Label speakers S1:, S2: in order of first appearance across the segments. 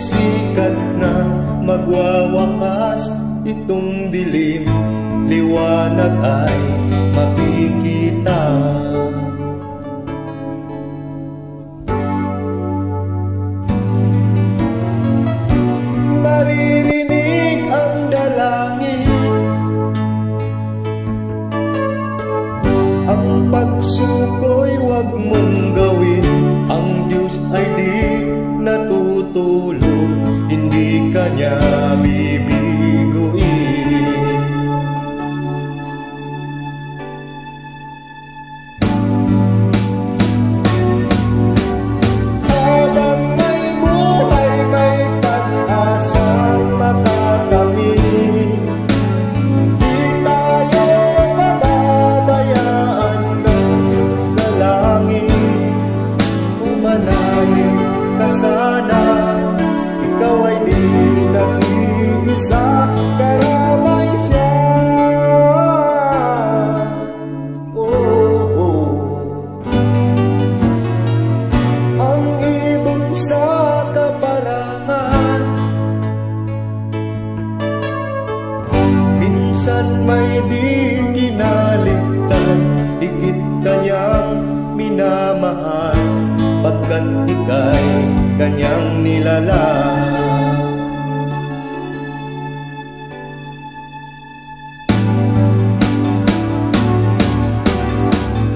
S1: sikat na magwawakas itong dilim, liwanag ay makikita. Maririnig ang dalangin, ang pagsuko'y huwag mong gawin. Ang Diyos ay di natutulog, hindi Kanya bibiguin. Habang may buhay, may pag-asang makakamit. Di tayo pababayaan ng Diyos sa langit. Umanalig ka sana, ikaw ay di nag-iisa, karamay siya. Oh, oh. Ang ibon sa kaparangan, minsan may di kinaligtan, higit Kanyang minamahal, pagkat ika'y Kanyang nilalang.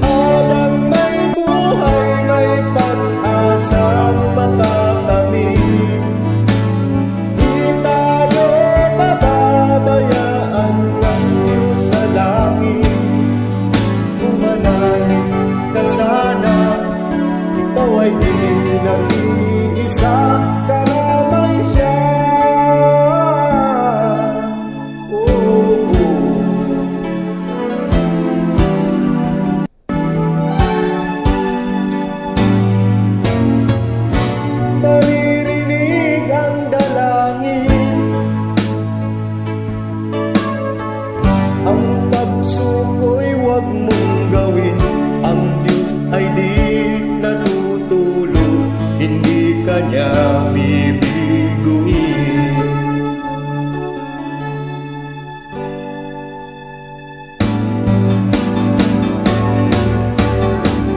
S1: Habang may buhay, may pag-asang makakamit. Di tayo pababayaan ng Diyos sa langit. Umanalig ka sana, ikaw ay di nag-iisa, karamay siya. Oh, oh. Maririnig ang dalangin, ang pagsuko'y huwag mong gawin. Ang Diyos ay di natutulog, hindi Kanya bibiguin.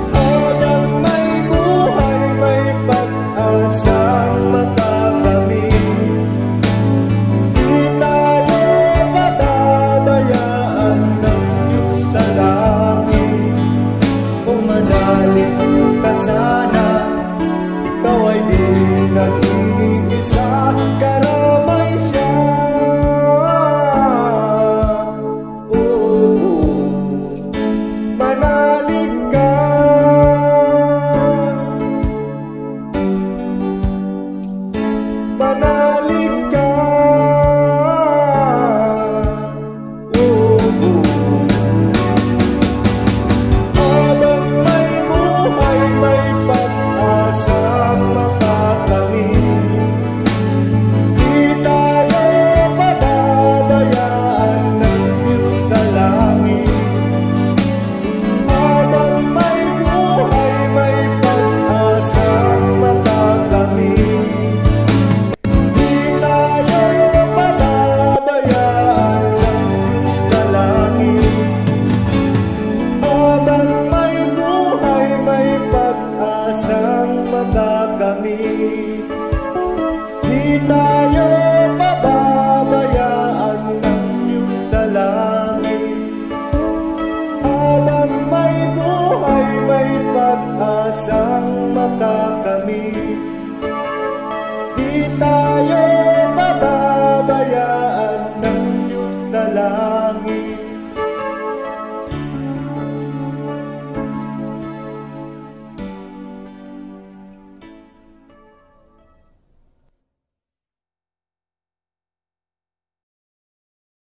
S1: Habang may buhay, may pag-asang makakamit. Di tayo pababayaan ng Diyos sa langit. Umanalig ka sana, ikaw ay di nag-iisa, karamay siya. Oh, oh. Manalig ka, manalig ka. Oh, oh. Habang may buhay, may pag-asang makakamit. Di tayo pababayaan ng Diyos sa langit. Habang may buhay, may pag-asang makakamit. Di tayo pababayaan ng Diyos sa langit. Habang may buhay, may pag-asang makakamit. Di tayo pababayaan ng Diyos sa langit. Habang may buhay, may pag-asang makakamit. Di tayo